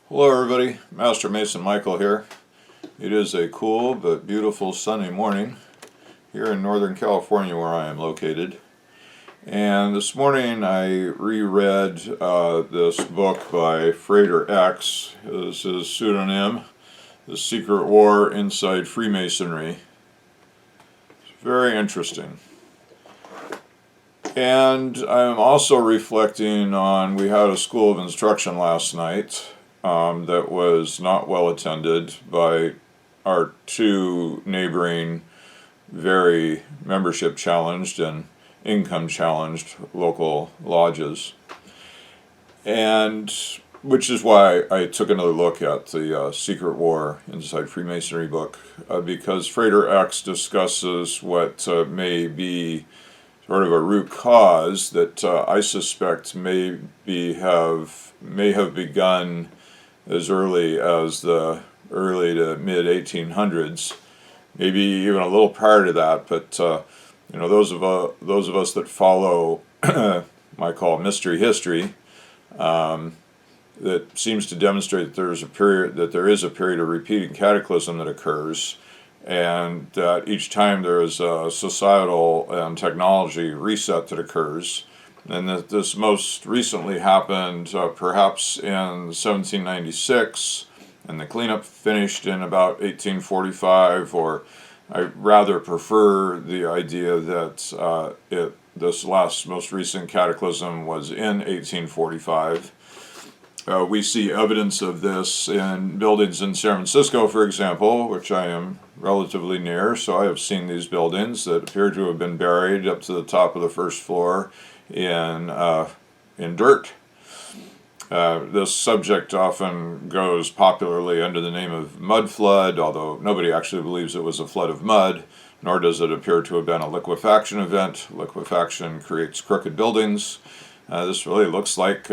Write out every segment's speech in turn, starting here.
Hello everybody, Master Mason Michael here. It is a cool but beautiful sunny morning here in Northern California where I am located. And this morning I reread this book by Frater X. This is his pseudonym, The Secret War Inside Freemasonry. It's very interesting. And I'm also reflecting on, we had a school of instruction last night that was not well attended by our two neighboring, very membership challenged and income challenged local lodges. And which is why I took another look at the Secret War Inside Freemasonry book, because Frater X discusses what may be sort of a root cause that I suspect may have begun as early as the early to mid 1800s, maybe even a little prior to that. But those of us that follow I call mystery history, that seems to demonstrate that there is a period of repeating cataclysm that occurs, and that each time there is a societal and technology reset that occurs. And that this most recently happened perhaps in 1796, and the cleanup finished in about 1845, or I rather prefer the idea that this most recent cataclysm was in 1845. We see evidence of this in buildings in San Francisco, for example, which I am relatively near, so I have seen these buildings that appear to have been buried up to the top of the first floor in dirt. This subject often goes popularly under the name of mud flood, although nobody actually believes it was a flood of mud, nor does it appear to have been a liquefaction event. Liquefaction creates crooked buildings. This really looks like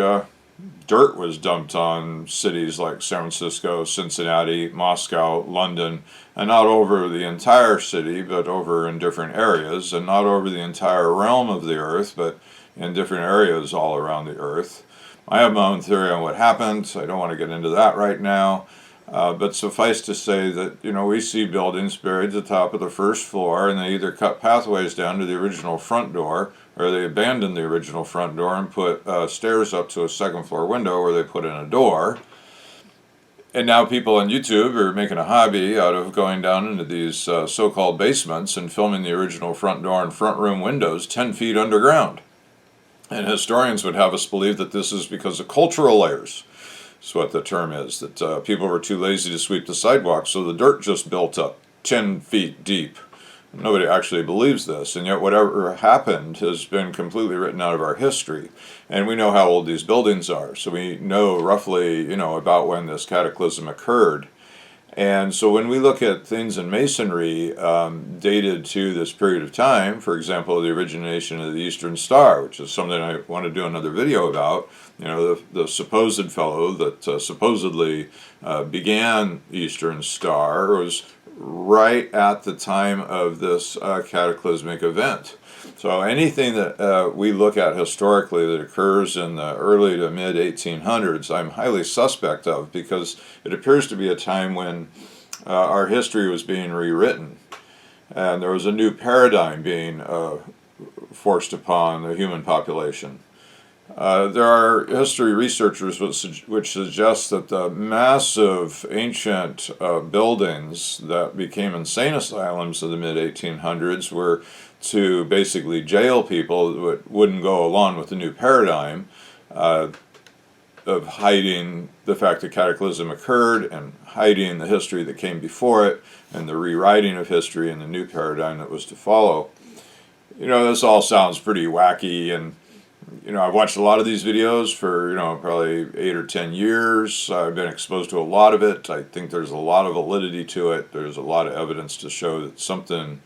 dirt was dumped on cities like San Francisco, Cincinnati, Moscow, London, and not over the entire city, but over in different areas, and not over the entire realm of the earth, but in different areas all around the earth. I have my own theory on what happened. I don't want to get into that right now. But suffice to say that, we see buildings buried at the top of the first floor, and they either cut pathways down to the original front door, or they abandoned the original front door and put stairs up to a second floor window where they put in a door. And now people on YouTube are making a hobby out of going down into these so-called basements and filming the original front door and front room windows 10 feet underground. And historians would have us believe that this is because of cultural layers. That's what the term is, that people were too lazy to sweep the sidewalks, so the dirt just built up 10 feet deep. Nobody actually believes this, and yet whatever happened has been completely written out of our history. And we know how old these buildings are, so we know roughly, about when this cataclysm occurred. And so when we look at things in Masonry dated to this period of time, for example, the origination of the Eastern Star, which is something I want to do another video about, the supposed fellow that supposedly began Eastern Star was right at the time of this cataclysmic event. So anything that we look at historically that occurs in the early to mid 1800s, I'm highly suspect of, because it appears to be a time when our history was being rewritten, and there was a new paradigm being forced upon the human population. There are history researchers which suggest that the massive ancient buildings that became insane asylums in the mid-1800s were to basically jail people that wouldn't go along with the new paradigm of hiding the fact that cataclysm occurred and hiding the history that came before it and the rewriting of history and the new paradigm that was to follow. This all sounds pretty wacky, and I've watched a lot of these videos for, probably 8 or 10 years. I've been exposed to a lot of it. I think there's a lot of validity to it. There's a lot of evidence to show that something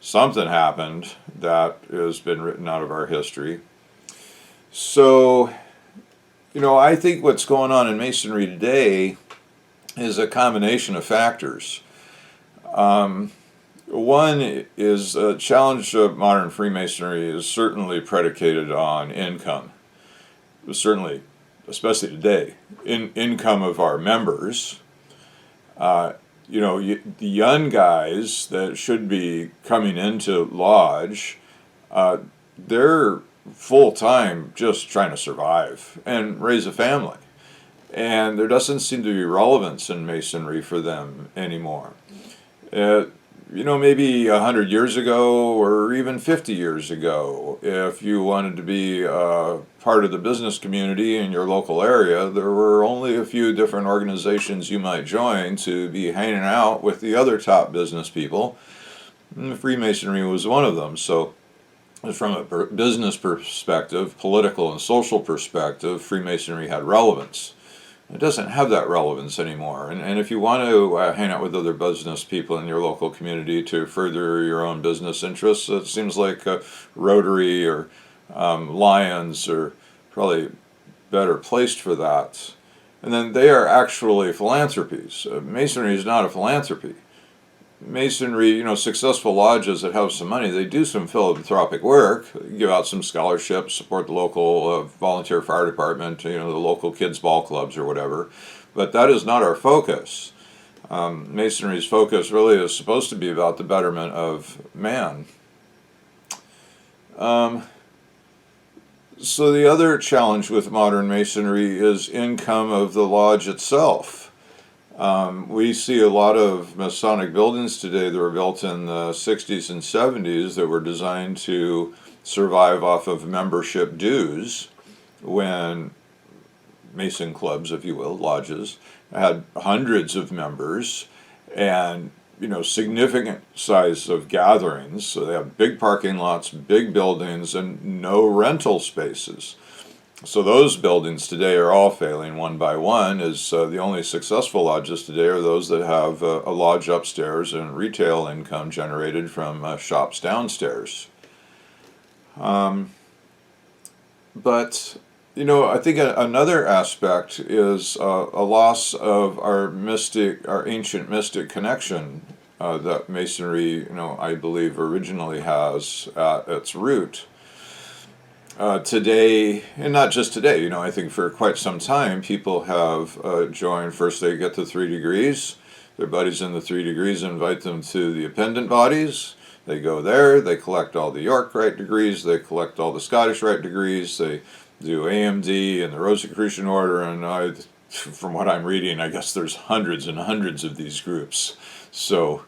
happened that has been written out of our history. So, I think what's going on in Masonry today is a combination of factors. One is a challenge of modern Freemasonry is certainly predicated on income. It was certainly especially today, income of our members. The young guys that should be coming into lodge, they're full time just trying to survive and raise a family. And there doesn't seem to be relevance in Masonry for them anymore. Maybe 100 years ago or even 50 years ago, if you wanted to be part of the business community in your local area, there were only a few different organizations you might join to be hanging out with the other top business people. And Freemasonry was one of them. So from a business perspective, political and social perspective, Freemasonry had relevance. It doesn't have that relevance anymore. And if you want to hang out with other business people in your local community to further your own business interests, it seems like Rotary or Lions are probably better placed for that. And then they are actually philanthropies. Masonry is not a philanthropy. Masonry, successful lodges that have some money, they do some philanthropic work, give out some scholarships, support the local volunteer fire department, the local kids' ball clubs or whatever. But that is not our focus. Masonry's focus really is supposed to be about the betterment of man. So the other challenge with modern Masonry is income of the lodge itself. We see a lot of Masonic buildings today that were built in the 60s and 70s that were designed to survive off of membership dues when Mason clubs, if you will, lodges, had hundreds of members and, significant size of gatherings. So they have big parking lots, big buildings, and no rental spaces. So those buildings today are all failing one by one, as the only successful lodges today are those that have a lodge upstairs and retail income generated from shops downstairs. But I think another aspect is a loss of our ancient mystic connection that Masonry, I believe originally has at its root. Today, and not just today, I think for quite some time, people have joined. First, they get the 3 degrees. Their buddies in the 3 degrees invite them to the appendant bodies. They go there. They collect all the York Rite degrees. They collect all the Scottish Rite degrees. They do AMD and the Rosicrucian Order. And from what I'm reading, I guess there's hundreds and hundreds of these groups. So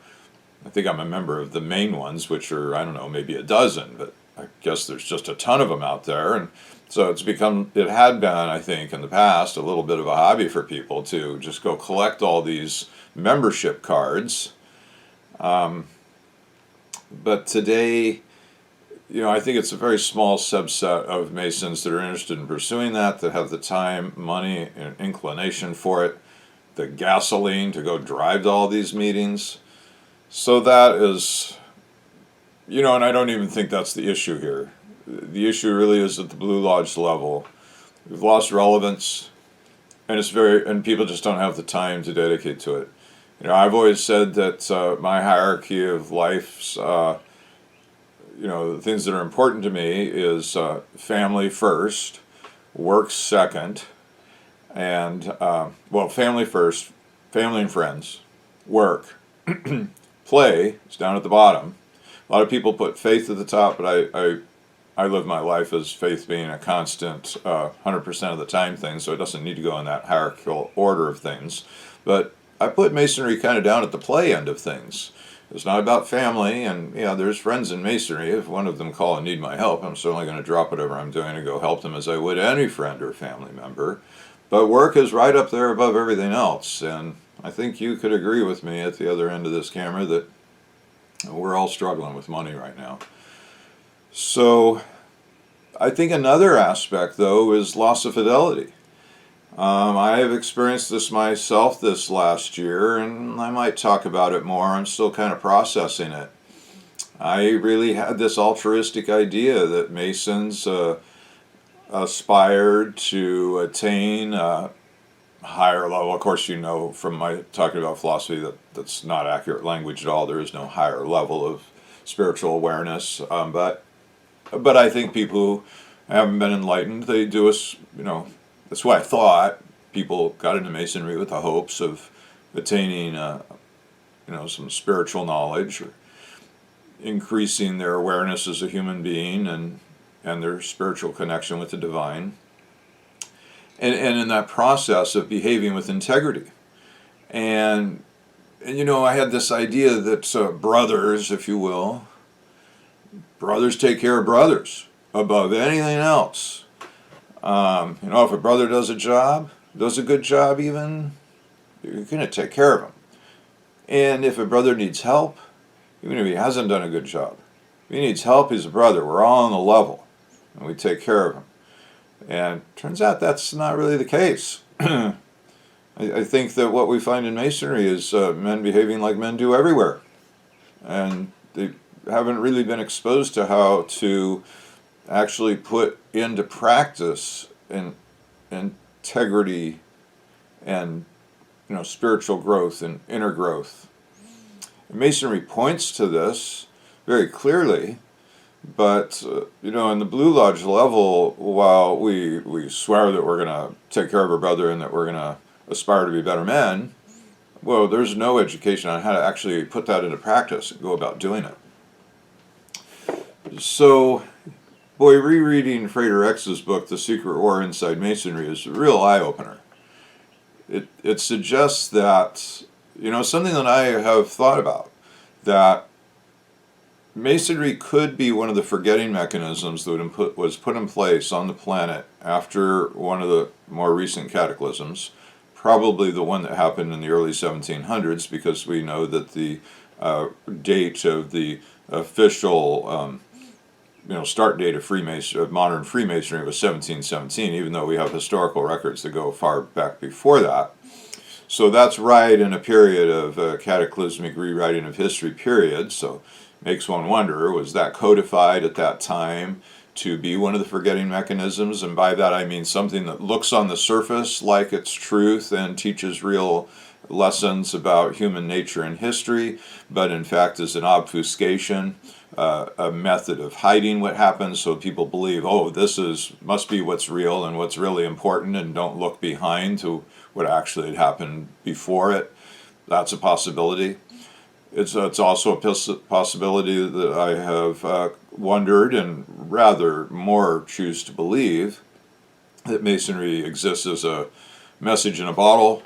I think I'm a member of the main ones, which are, I don't know, maybe a dozen, but I guess there's just a ton of them out there. And so it had been, I think, in the past, a little bit of a hobby for people to just go collect all these membership cards. But today, I think it's a very small subset of Masons that are interested in pursuing that have the time, money, and inclination for it, the gasoline to go drive to all these meetings. So that is, and I don't even think that's the issue here. The issue really is at the Blue Lodge level. We've lost relevance, and people just don't have the time to dedicate to it. I've always said that my hierarchy of life's, the things that are important to me is family first, work second, and, family first, family and friends, work, play is down at the bottom. A lot of people put faith at the top, but I live my life as faith being a constant 100% of the time thing, so it doesn't need to go in that hierarchical order of things. But I put Masonry kind of down at the play end of things. It's not about family, and there's friends in Masonry. If one of them call and need my help, I'm certainly going to drop whatever I'm doing and go help them as I would any friend or family member. But work is right up there above everything else, and I think you could agree with me at the other end of this camera that we're all struggling with money right now. So I think another aspect, though, is loss of fidelity. I have experienced this myself this last year, and I might talk about it more. I'm still kind of processing it. I really had this altruistic idea that Masons aspired to attain a higher level. Of course, from my talking about philosophy that's not accurate language at all. There is no higher level of spiritual awareness. But I think people who haven't been enlightened, they do us, That's why I thought people got into Masonry with the hopes of attaining, some spiritual knowledge, or increasing their awareness as a human being and their spiritual connection with the divine. And in that process of behaving with integrity. And I had this idea that brothers, if you will, brothers take care of brothers above anything else. If a brother does a good job even, you're going to take care of him. And if a brother needs help, even if he hasn't done a good job, if he needs help, he's a brother. We're all on the level, and we take care of him. And turns out that's not really the case. I think that what we find in Masonry is men behaving like men do everywhere. And they haven't really been exposed to how to actually put into practice integrity and spiritual growth and inner growth. Masonry points to this very clearly, but in the Blue Lodge level, while we swear that we're going to take care of our brother and that we're going to aspire to be better men, well, there's no education on how to actually put that into practice and go about doing it. So, boy, rereading Frater X's book, The Secret War Inside Masonry, is a real eye-opener. It suggests that, something that I have thought about, that Masonry could be one of the forgetting mechanisms that was put in place on the planet after one of the more recent cataclysms, probably the one that happened in the early 1700s, because we know that the date of the official start date of modern Freemasonry was 1717, even though we have historical records that go far back before that. So that's right in a period of cataclysmic rewriting of history period. So makes one wonder, was that codified at that time to be one of the forgetting mechanisms? And by that I mean something that looks on the surface like it's truth and teaches real lessons about human nature and history, but in fact is an obfuscation, a method of hiding what happens, so people believe, must be what's real and what's really important, and don't look behind to what actually had happened before it. That's a possibility. It's also a possibility that I have wondered, and rather more choose to believe, that Masonry exists as a message in a bottle,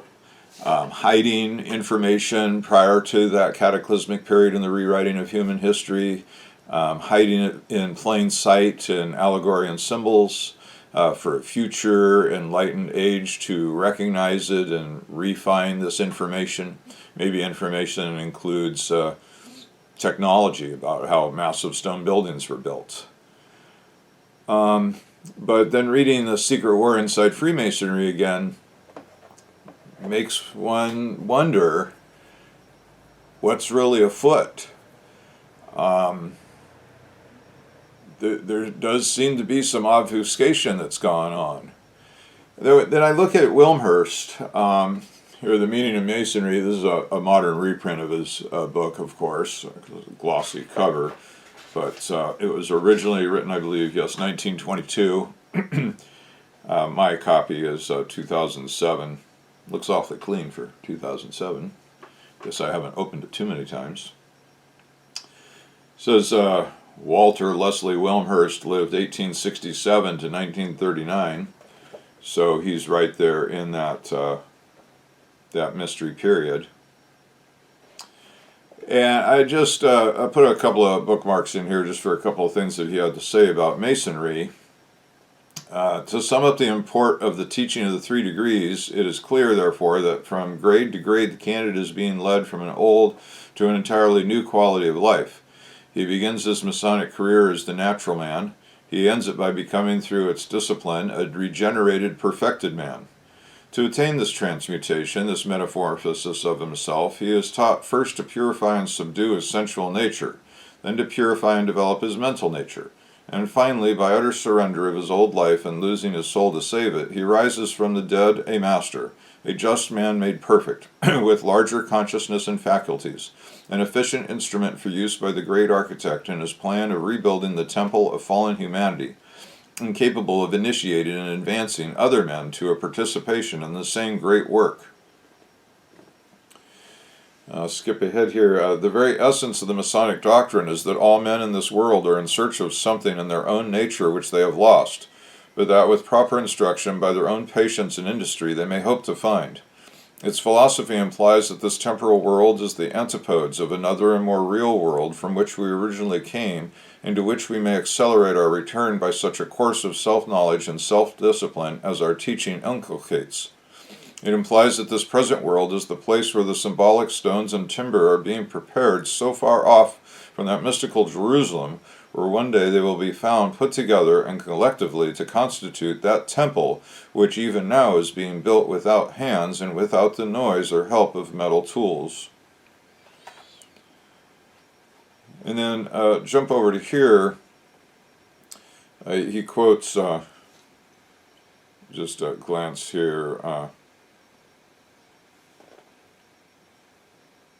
hiding information prior to that cataclysmic period in the rewriting of human history, hiding it in plain sight in allegory and symbols for a future enlightened age to recognize it and refine this information. Maybe information includes technology about how massive stone buildings were built. But then reading The Secret War Inside Freemasonry again makes one wonder what's really afoot. There does seem to be some obfuscation that's gone on. Then I look at Wilmhurst, here, The Meaning of Masonry. This is a modern reprint of his book, of course, a glossy cover, but it was originally written, I believe, 1922. My copy is 2007. Looks awfully clean for 2007. Guess I haven't opened it too many times. It says Walter Leslie Wilmhurst lived 1867 to 1939, so he's right there in that mystery period. And I just I put a couple of bookmarks in here just for a couple of things that he had to say about Masonry. To sum up the import of the teaching of the 3 degrees, it is clear, therefore, that from grade to grade the candidate is being led from an old to an entirely new quality of life. He begins his Masonic career as the natural man. He ends it by becoming, through its discipline, a regenerated, perfected man. To attain this transmutation, this metamorphosis of himself, he is taught first to purify and subdue his sensual nature, then to purify and develop his mental nature, and finally, by utter surrender of his old life and losing his soul to save it, he rises from the dead a master, a just man made perfect, with larger consciousness and faculties, an efficient instrument for use by the great architect in his plan of rebuilding the temple of fallen humanity, and capable of initiating and advancing other men to a participation in the same great work. I'll skip ahead here. The very essence of the Masonic doctrine is that all men in this world are in search of something in their own nature which they have lost, but that with proper instruction, by their own patience and industry, they may hope to find. Its philosophy implies that this temporal world is the antipodes of another and more real world from which we originally came, and to which we may accelerate our return by such a course of self-knowledge and self-discipline as our teaching inculcates. It implies that this present world is the place where the symbolic stones and timber are being prepared so far off from that mystical Jerusalem, where one day they will be found put together and collectively to constitute that temple which even now is being built without hands and without the noise or help of metal tools. And then jump over to here. He quotes, just a glance here,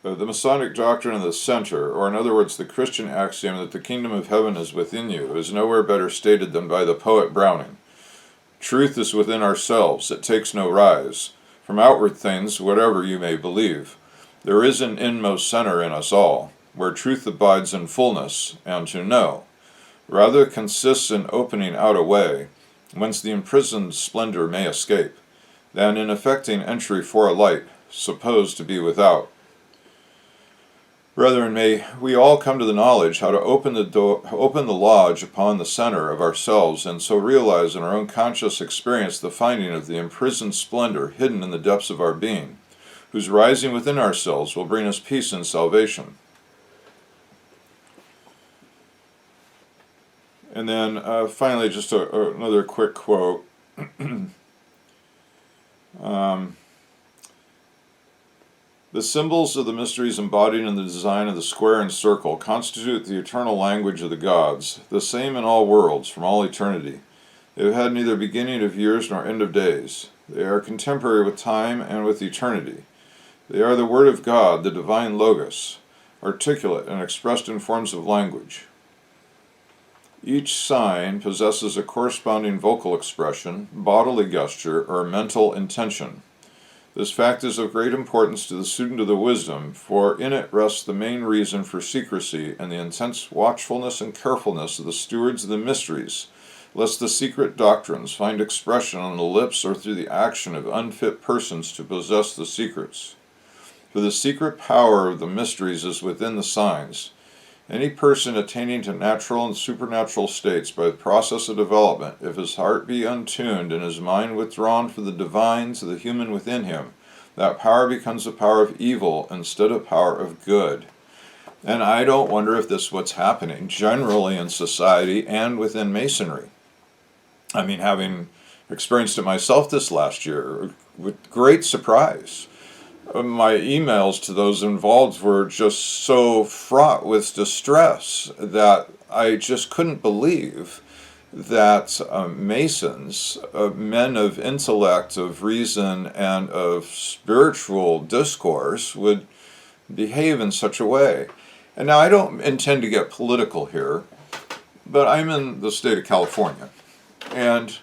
the Masonic doctrine of the center, or in other words, the Christian axiom that the kingdom of heaven is within you, is nowhere better stated than by the poet Browning. Truth is within ourselves, it takes no rise from outward things, whatever you may believe. There is an inmost center in us all, where truth abides in fullness, and to know, rather consists in opening out a way, whence the imprisoned splendor may escape, than in effecting entry for a light, supposed to be without. Brethren, may we all come to the knowledge how to open the lodge upon the center of ourselves, and so realize in our own conscious experience the finding of the imprisoned splendor hidden in the depths of our being, whose rising within ourselves will bring us peace and salvation. And then finally, just another quick quote. The symbols of the mysteries embodied in the design of the square and circle constitute the eternal language of the gods, the same in all worlds, from all eternity. They have had neither beginning of years nor end of days. They are contemporary with time and with eternity. They are the Word of God, the divine Logos, articulate and expressed in forms of language. Each sign possesses a corresponding vocal expression, bodily gesture, or mental intention. This fact is of great importance to the student of the wisdom, for in it rests the main reason for secrecy and the intense watchfulness and carefulness of the stewards of the mysteries, lest the secret doctrines find expression on the lips or through the action of unfit persons to possess the secrets. For the secret power of the mysteries is within the signs. Any person attaining to natural and supernatural states by the process of development, if his heart be untuned and his mind withdrawn from the divine to the human within him, that power becomes a power of evil instead of power of good. And I don't wonder if this is what's happening generally in society and within Masonry. I mean, having experienced it myself this last year, with great surprise. My emails to those involved were just so fraught with distress that I just couldn't believe that Masons, men of intellect, of reason, and of spiritual discourse would behave in such a way. And now I don't intend to get political here, but I'm in the state of California, and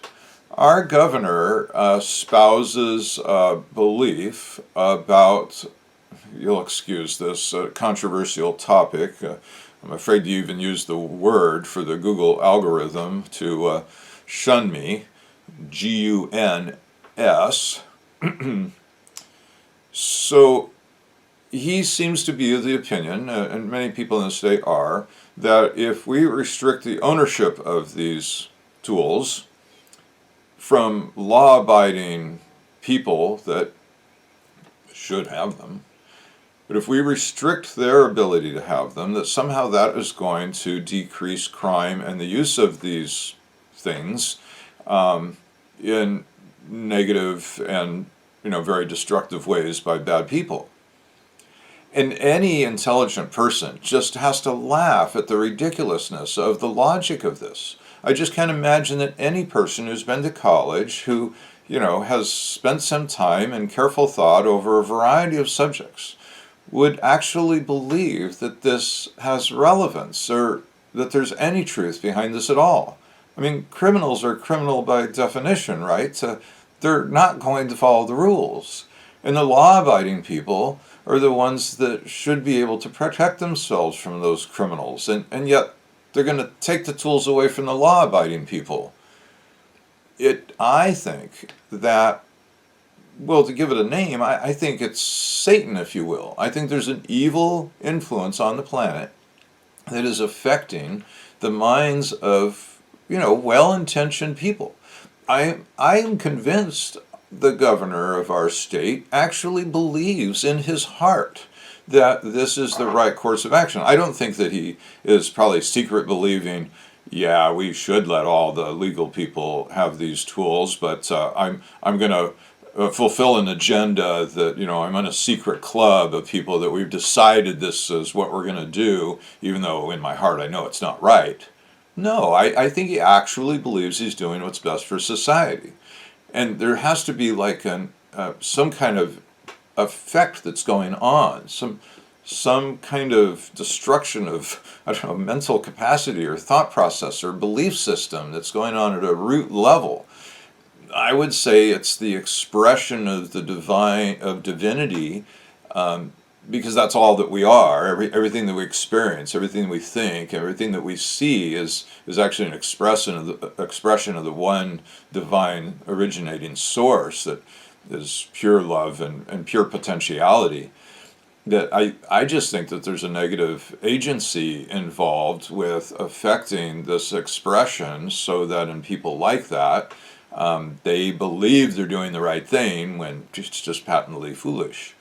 our governor espouses belief about, you'll excuse this controversial topic. I'm afraid to even use the word for the Google algorithm to shun me, G-U-N-S. So he seems to be of the opinion, and many people in the state are, that if we restrict the ownership of these tools from law-abiding people that should have them, but if we restrict their ability to have them, that somehow that is going to decrease crime and the use of these things in negative and very destructive ways by bad people. And any intelligent person just has to laugh at the ridiculousness of the logic of this. I just can't imagine that any person who's been to college, who, has spent some time and careful thought over a variety of subjects, would actually believe that this has relevance or that there's any truth behind this at all. I mean, criminals are criminal by definition, right? They're not going to follow the rules. And the law-abiding people are the ones that should be able to protect themselves from those criminals. And yet they're going to take the tools away from the law-abiding people. I think that, well, to give it a name, I think it's Satan, if you will. I think there's an evil influence on the planet that is affecting the minds of, well-intentioned people. I am convinced the governor of our state actually believes in his heart that this is the right course of action. I don't think that he is probably secret believing, yeah, we should let all the legal people have these tools, but I'm going to fulfill an agenda that, I'm in a secret club of people that we've decided this is what we're going to do, even though in my heart I know it's not right. No, I think he actually believes he's doing what's best for society. And there has to be like some kind of effect that's going on, some kind of destruction of, I don't know, mental capacity or thought process or belief system that's going on at a root level. I would say it's the expression of the divine, of divinity, because that's all that we are. Everything that we experience, everything we think, everything that we see is actually an expression of the one divine originating source that is pure love and pure potentiality. That I just think that there's a negative agency involved with affecting this expression, so that in people like that, they believe they're doing the right thing when it's just patently foolish.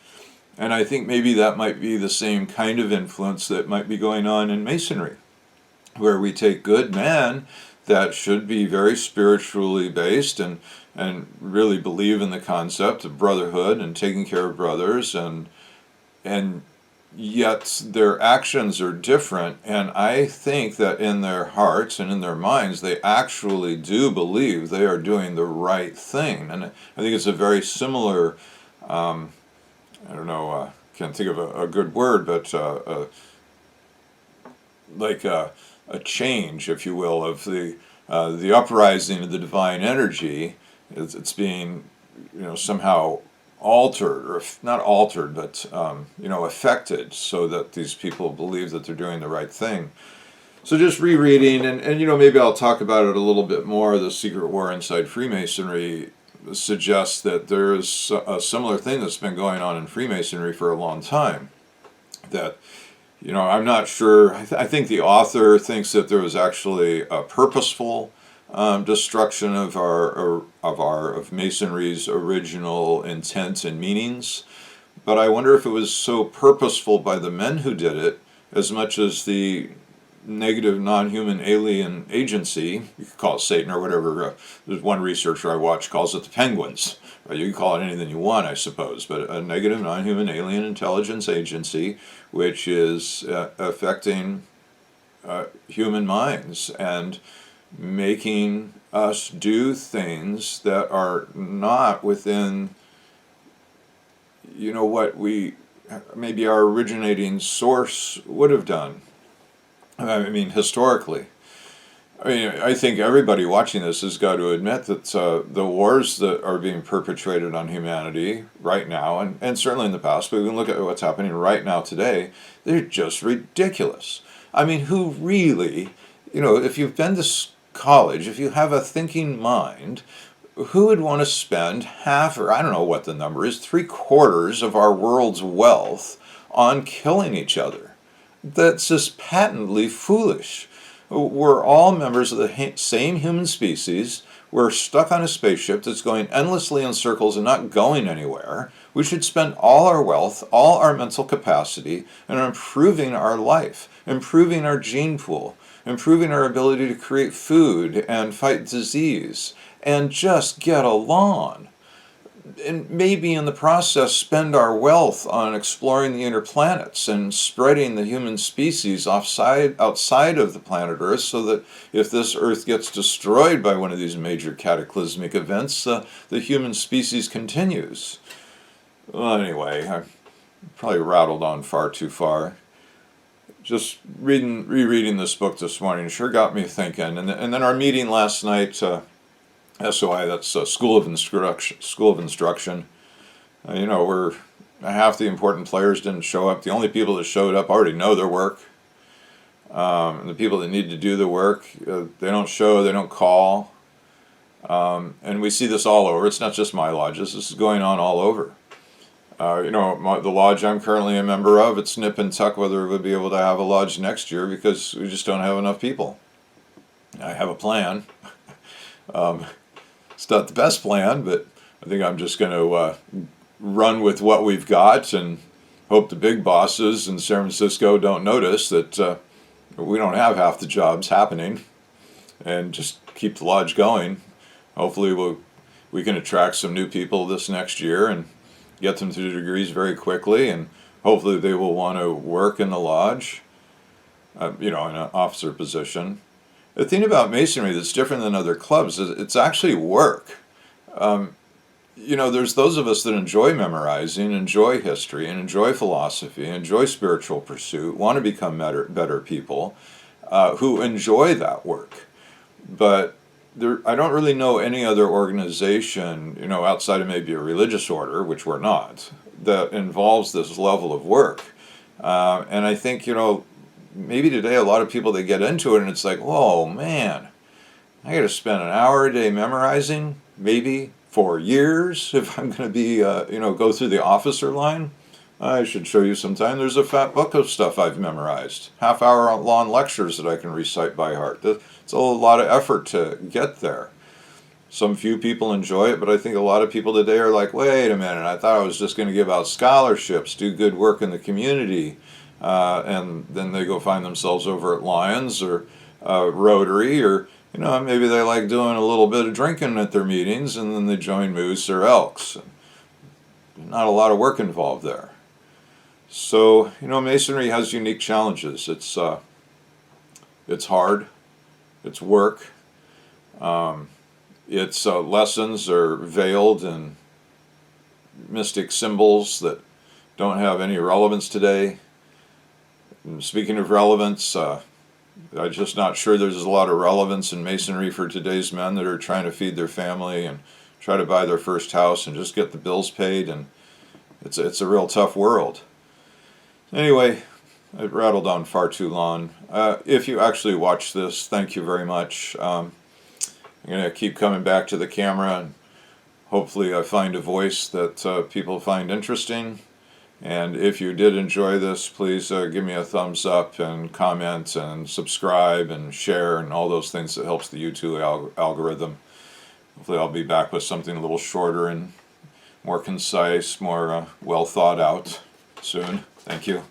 And I think maybe that might be the same kind of influence that might be going on in Masonry, where we take good men that should be very spiritually based and really believe in the concept of brotherhood and taking care of brothers, and yet their actions are different. And I think that in their hearts and in their minds, they actually do believe they are doing the right thing. And I think it's a very similar, I don't know, can't think of a good word, but like a change, if you will, of the uprising of the divine energy. It's being, somehow altered, or not altered, but affected, so that these people believe that they're doing the right thing. So just rereading, and maybe I'll talk about it a little bit more. The Secret War Inside Freemasonry suggests that there is a similar thing that's been going on in Freemasonry for a long time. That, I'm not sure. I think the author thinks that there was actually a purposeful destruction of Masonry's original intent and meanings. But I wonder if it was so purposeful by the men who did it as much as the negative non-human alien agency. You could call it Satan or whatever. There's one researcher I watch calls it the penguins. You can call it anything you want, I suppose, but a negative non-human alien intelligence agency, which is affecting human minds and making us do things that are not within, what we, maybe our originating source would have done. I mean, historically. I think everybody watching this has got to admit that the wars that are being perpetrated on humanity right now, and certainly in the past, but we can look at what's happening right now today, they're just ridiculous. I mean, who really, if you've been to college, if you have a thinking mind, who would want to spend half, or I don't know what the number is, 3/4 of our world's wealth on killing each other? That's just patently foolish. We're all members of the same human species. We're stuck on a spaceship that's going endlessly in circles and not going anywhere. We should spend all our wealth, all our mental capacity, on improving our life, improving our gene pool, improving our ability to create food and fight disease, and just get along. And maybe in the process spend our wealth on exploring the inner planets and spreading the human species outside of the planet Earth, so that if this Earth gets destroyed by one of these major cataclysmic events, the human species continues. Well, anyway, I probably rattled on far too far. just rereading this book this morning sure got me thinking. And then our meeting last night, SOI, that's School of Instruction. We're half the important players didn't show up. The only people that showed up already know their work. And the people that need to do the work, they don't show, they don't call. And we see this all over. It's not just my lodges. This is going on all over. The lodge I'm currently a member of, it's nip and tuck whether we'll be able to have a lodge next year because we just don't have enough people. I have a plan. It's not the best plan, but I think I'm just going to run with what we've got and hope the big bosses in San Francisco don't notice that we don't have half the jobs happening, and just keep the lodge going. Hopefully we can attract some new people this next year and get them through degrees very quickly, and hopefully they will want to work in the lodge, in an officer position. The thing about Masonry that's different than other clubs is it's actually work. There's those of us that enjoy memorizing, enjoy history, and enjoy philosophy, enjoy spiritual pursuit, want to become better people, who enjoy that work. But I don't really know any other organization, outside of maybe a religious order, which we're not, that involves this level of work. And I think, maybe today a lot of people, they get into it and it's like, whoa, man, I got to spend an hour a day memorizing, maybe for years if I'm going to be, go through the officer line. I should show you sometime. There's a fat book of stuff I've memorized. Half-hour long lectures that I can recite by heart. It's a lot of effort to get there. Some few people enjoy it, but I think a lot of people today are like, wait a minute, I thought I was just going to give out scholarships, do good work in the community, and then they go find themselves over at Lions or Rotary, or maybe they like doing a little bit of drinking at their meetings, and then they join Moose or Elks. Not a lot of work involved there. So, Masonry has unique challenges. It's hard. It's work. Its lessons are veiled in mystic symbols that don't have any relevance today. And speaking of relevance, I'm just not sure there's a lot of relevance in Masonry for today's men that are trying to feed their family and try to buy their first house and just get the bills paid. And it's a real tough world. Anyway, I rattled on far too long. If you actually watch this, thank you very much. I'm going to keep coming back to the camera, and hopefully I find a voice that people find interesting. And if you did enjoy this, please give me a thumbs up and comment and subscribe and share and all those things that helps the YouTube algorithm. Hopefully I'll be back with something a little shorter and more concise, more well thought out soon. Thank you.